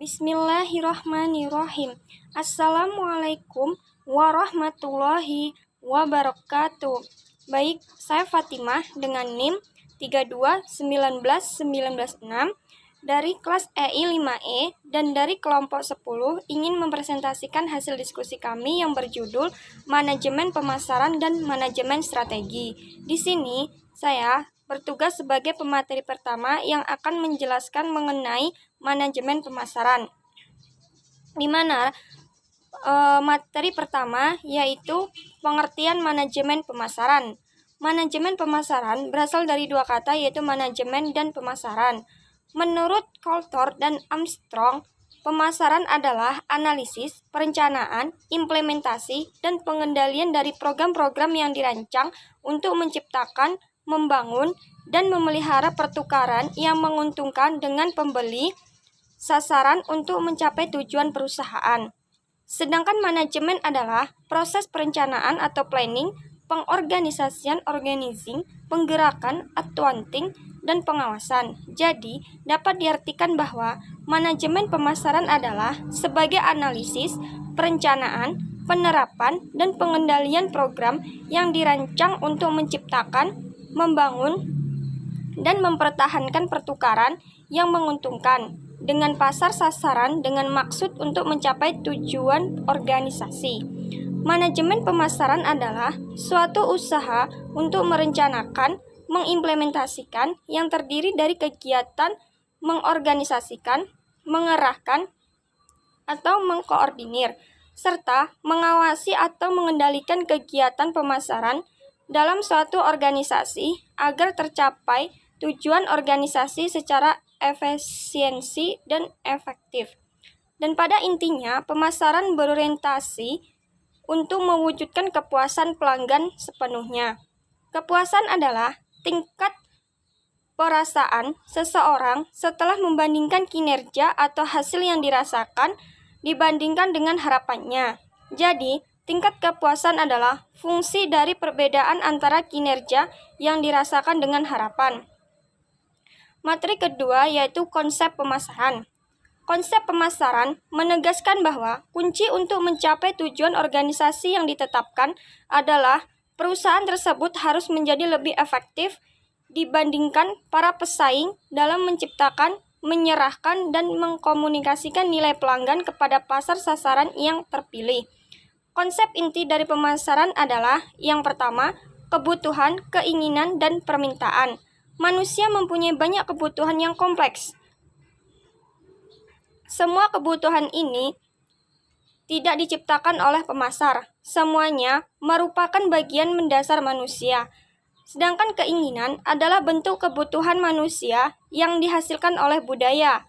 Bismillahirrahmanirrahim. Assalamualaikum warahmatullahi wabarakatuh. Baik, saya Fatimah dengan NIM 3219196 dari kelas EI 5E dan dari kelompok 10 ingin mempresentasikan hasil diskusi kami yang berjudul Manajemen Pemasaran dan Manajemen Strategi. Di sini saya bertugas sebagai pemateri pertama yang akan menjelaskan mengenai manajemen pemasaran, di mana materi pertama yaitu pengertian manajemen pemasaran. Manajemen pemasaran berasal dari dua kata yaitu manajemen dan pemasaran. Menurut Coulthard dan Armstrong, pemasaran adalah analisis, perencanaan, implementasi, dan pengendalian dari program-program yang dirancang untuk menciptakan, membangun, dan memelihara pertukaran yang menguntungkan dengan pembeli sasaran untuk mencapai tujuan perusahaan. Sedangkan manajemen adalah proses perencanaan atau planning, pengorganisasian organizing, penggerakan, accounting, dan pengawasan. Jadi, dapat diartikan bahwa manajemen pemasaran adalah sebagai analisis, perencanaan, penerapan, dan pengendalian program yang dirancang untuk menciptakan, membangun, dan mempertahankan pertukaran yang menguntungkan dengan pasar sasaran dengan maksud untuk mencapai tujuan organisasi. Manajemen pemasaran adalah suatu usaha untuk merencanakan, mengimplementasikan yang terdiri dari kegiatan mengorganisasikan, mengerahkan, atau mengkoordinir, serta mengawasi atau mengendalikan kegiatan pemasaran dalam suatu organisasi agar tercapai tujuan organisasi secara efisiensi dan efektif. Dan pada intinya, pemasaran berorientasi untuk mewujudkan kepuasan pelanggan sepenuhnya. Kepuasan adalah tingkat perasaan seseorang setelah membandingkan kinerja atau hasil yang dirasakan dibandingkan dengan harapannya. Jadi, tingkat kepuasan adalah fungsi dari perbedaan antara kinerja yang dirasakan dengan harapan. Materi kedua yaitu konsep pemasaran. Konsep pemasaran menegaskan bahwa kunci untuk mencapai tujuan organisasi yang ditetapkan adalah perusahaan tersebut harus menjadi lebih efektif dibandingkan para pesaing dalam menciptakan, menyerahkan, dan mengkomunikasikan nilai pelanggan kepada pasar sasaran yang terpilih. Konsep inti dari pemasaran adalah yang pertama, kebutuhan, keinginan, dan permintaan. Manusia mempunyai banyak kebutuhan yang kompleks. Semua kebutuhan ini tidak diciptakan oleh pemasar. Semuanya merupakan bagian mendasar manusia. Sedangkan keinginan adalah bentuk kebutuhan manusia yang dihasilkan oleh budaya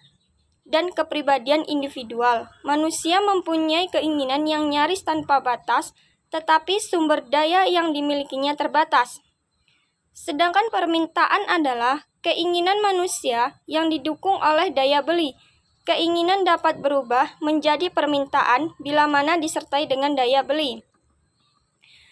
dan kepribadian individual. Manusia mempunyai keinginan yang nyaris tanpa batas, tetapi sumber daya yang dimilikinya terbatas. Sedangkan permintaan adalah keinginan manusia yang didukung oleh daya beli. Keinginan dapat berubah menjadi permintaan bila mana disertai dengan daya beli.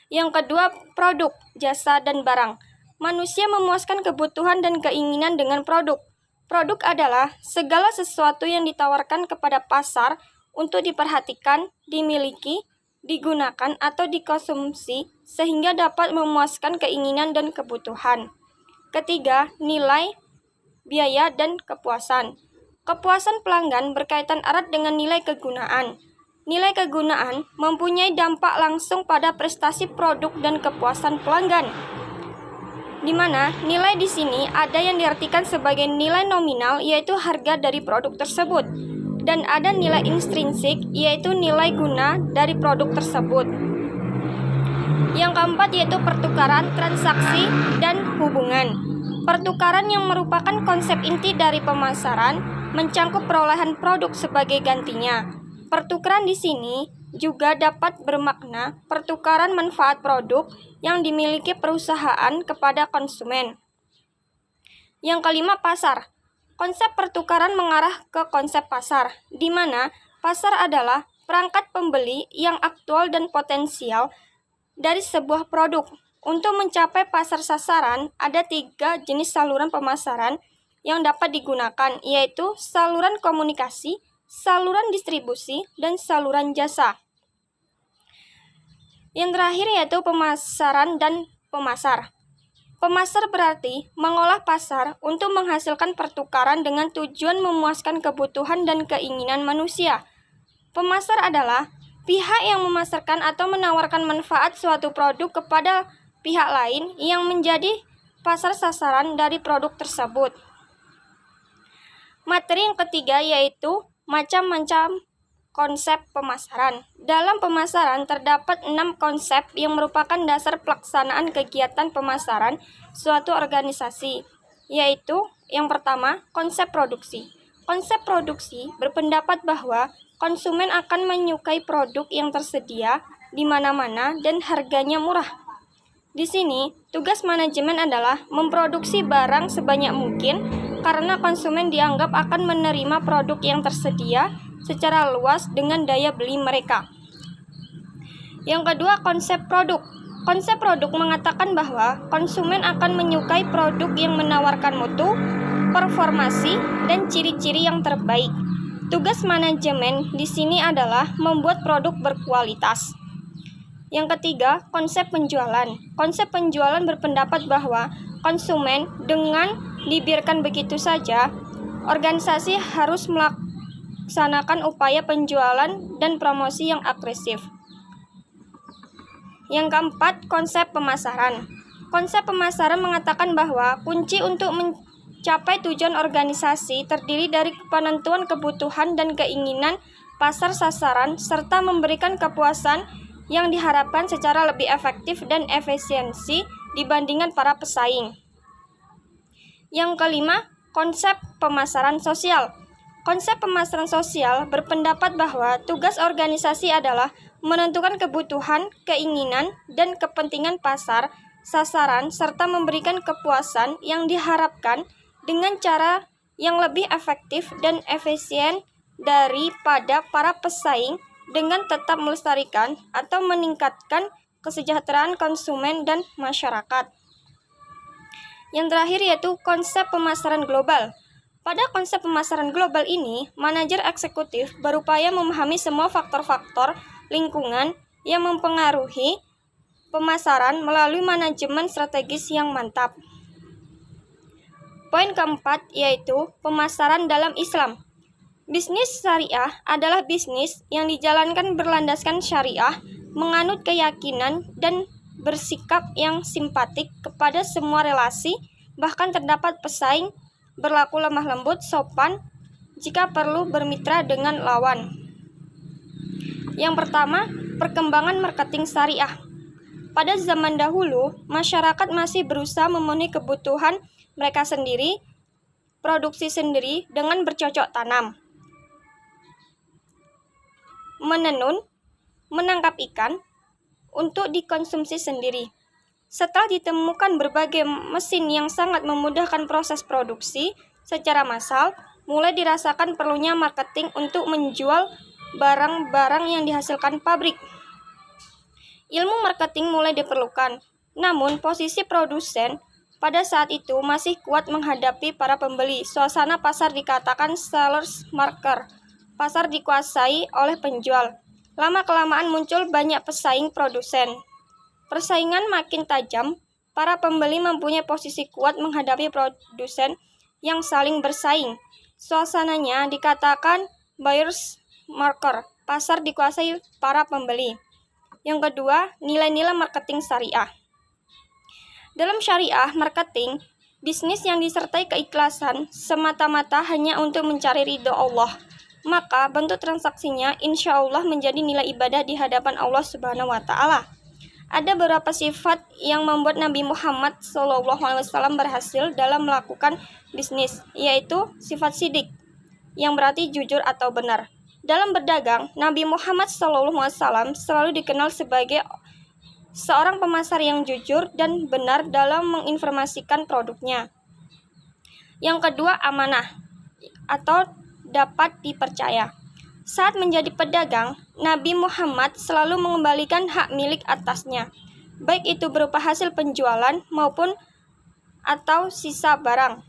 Yang kedua, produk, jasa, dan barang. Manusia memuaskan kebutuhan dan keinginan dengan produk. Produk adalah segala sesuatu yang ditawarkan kepada pasar untuk diperhatikan, dimiliki, digunakan, atau dikonsumsi sehingga dapat memuaskan keinginan dan kebutuhan. Ketiga, nilai, biaya, dan kepuasan. Kepuasan pelanggan berkaitan erat dengan nilai kegunaan. Nilai kegunaan mempunyai dampak langsung pada prestasi produk dan kepuasan pelanggan, di mana nilai di sini ada yang diartikan sebagai nilai nominal yaitu harga dari produk tersebut, dan ada nilai intrinsik yaitu nilai guna dari produk tersebut. Yang keempat yaitu pertukaran, transaksi, dan hubungan. Pertukaran yang merupakan konsep inti dari pemasaran mencangkup perolehan produk sebagai gantinya. Pertukaran di sini juga dapat bermakna pertukaran manfaat produk yang dimiliki perusahaan kepada konsumen. Yang kelima, pasar. Konsep pertukaran mengarah ke konsep pasar, di mana pasar adalah perangkat pembeli yang aktual dan potensial dari sebuah produk. Untuk mencapai pasar sasaran, ada 3 jenis saluran pemasaran yang dapat digunakan, yaitu saluran komunikasi, saluran distribusi, dan saluran jasa. Yang terakhir yaitu pemasaran dan pemasar. Pemasar berarti mengolah pasar untuk menghasilkan pertukaran dengan tujuan memuaskan kebutuhan dan keinginan manusia. Pemasar adalah pihak yang memasarkan atau menawarkan manfaat suatu produk kepada pihak lain yang menjadi pasar sasaran dari produk tersebut. Materi yang ketiga yaitu macam-macam konsep pemasaran. Dalam pemasaran terdapat 6 konsep yang merupakan dasar pelaksanaan kegiatan pemasaran suatu organisasi, yaitu yang pertama, konsep produksi. Konsep produksi berpendapat bahwa konsumen akan menyukai produk yang tersedia di mana-mana dan harganya murah. Di sini, tugas manajemen adalah memproduksi barang sebanyak mungkin karena konsumen dianggap akan menerima produk yang tersedia secara luas dengan daya beli mereka. Yang kedua, konsep produk. Konsep produk mengatakan bahwa konsumen akan menyukai produk yang menawarkan mutu, performasi, dan ciri-ciri yang terbaik. Tugas manajemen di sini adalah membuat produk berkualitas. Yang ketiga, konsep penjualan. Konsep penjualan berpendapat bahwa konsumen dengan dibiarkan begitu saja, organisasi harus melaksanakan upaya penjualan dan promosi yang agresif. Yang keempat, konsep pemasaran. Konsep pemasaran mengatakan bahwa kunci untuk mencapai tujuan organisasi terdiri dari penentuan kebutuhan dan keinginan pasar sasaran serta memberikan kepuasan yang diharapkan secara lebih efektif dan efisiensi dibandingkan para pesaing. Yang kelima, konsep pemasaran sosial. Konsep pemasaran sosial berpendapat bahwa tugas organisasi adalah menentukan kebutuhan, keinginan, dan kepentingan pasar sasaran serta memberikan kepuasan yang diharapkan dengan cara yang lebih efektif dan efisien daripada para pesaing dengan tetap melestarikan atau meningkatkan kesejahteraan konsumen dan masyarakat. Yang terakhir yaitu konsep pemasaran global. Pada konsep pemasaran global ini, manajer eksekutif berupaya memahami semua faktor-faktor lingkungan yang mempengaruhi pemasaran melalui manajemen strategis yang mantap. Poin keempat yaitu pemasaran dalam Islam. Bisnis syariah adalah bisnis yang dijalankan berlandaskan syariah, menganut keyakinan dan bersikap yang simpatik kepada semua relasi, bahkan terdapat pesaing, berlaku lemah lembut, sopan, jika perlu bermitra dengan lawan. Yang pertama, perkembangan marketing syariah. Pada zaman dahulu, masyarakat masih berusaha memenuhi kebutuhan mereka sendiri, produksi sendiri dengan bercocok tanam, menenun, menangkap ikan untuk dikonsumsi sendiri. Setelah ditemukan berbagai mesin yang sangat memudahkan proses produksi secara massal, mulai dirasakan perlunya marketing untuk menjual barang-barang yang dihasilkan pabrik. Ilmu marketing mulai diperlukan, namun posisi produsen pada saat itu masih kuat menghadapi para pembeli. Suasana pasar dikatakan seller's market. Pasar dikuasai oleh penjual. Lama-kelamaan muncul banyak pesaing produsen. Persaingan makin tajam, para pembeli mempunyai posisi kuat menghadapi produsen yang saling bersaing. Suasananya dikatakan buyer's market, pasar dikuasai para pembeli. Yang kedua, nilai-nilai marketing syariah. Dalam syariah marketing, bisnis yang disertai keikhlasan semata-mata hanya untuk mencari ridho Allah, maka bentuk transaksinya insya Allah menjadi nilai ibadah di hadapan Allah Subhanahu wa Ta'ala. Ada beberapa sifat yang membuat Nabi Muhammad SAW berhasil dalam melakukan bisnis, yaitu sifat sidik, yang berarti jujur atau benar. Dalam berdagang, Nabi Muhammad SAW selalu dikenal sebagai seorang pemasar yang jujur dan benar dalam menginformasikan produknya. Yang kedua, amanah atau dapat dipercaya. Saat menjadi pedagang, Nabi Muhammad selalu mengembalikan hak milik atasnya, baik itu berupa hasil penjualan maupun atau sisa barang.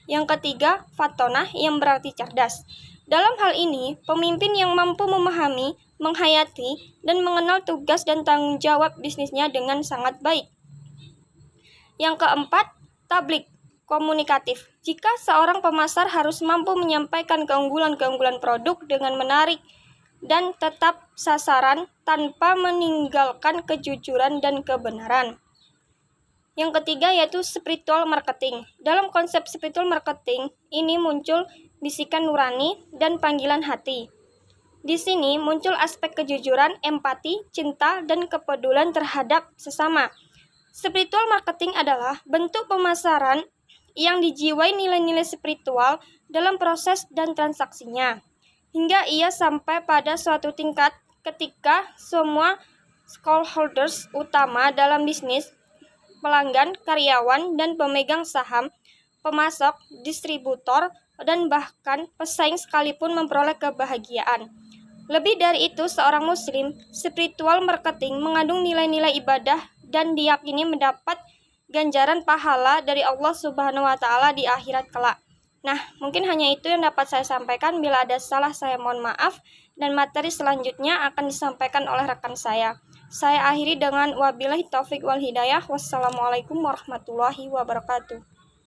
Yang ketiga, fatonah yang berarti cerdas. Dalam hal ini, pemimpin yang mampu memahami, menghayati, dan mengenal tugas dan tanggung jawab bisnisnya dengan sangat baik. Yang keempat, tablik komunikatif. Jika seorang pemasar harus mampu menyampaikan keunggulan-keunggulan produk dengan menarik dan tetap sasaran tanpa meninggalkan kejujuran dan kebenaran. Yang ketiga yaitu spiritual marketing. Dalam konsep spiritual marketing ini muncul bisikan nurani dan panggilan hati. Di sini muncul aspek kejujuran, empati, cinta, dan kepedulian terhadap sesama. Spiritual marketing adalah bentuk pemasaran yang dijiwai nilai-nilai spiritual dalam proses dan transaksinya, hingga ia sampai pada suatu tingkat ketika semua stakeholders utama dalam bisnis, pelanggan, karyawan, dan pemegang saham, pemasok, distributor, dan bahkan pesaing sekalipun memperoleh kebahagiaan. Lebih dari itu, seorang muslim, spiritual marketing mengandung nilai-nilai ibadah dan diyakini mendapat ganjaran pahala dari Allah Subhanahu wa Ta'ala di akhirat kelak. Nah, mungkin hanya itu yang dapat saya sampaikan. Bila ada salah, saya mohon maaf, dan materi selanjutnya akan disampaikan oleh rekan saya. Saya akhiri dengan wabillahi taufik wal hidayah. Wassalamualaikum warahmatullahi wabarakatuh.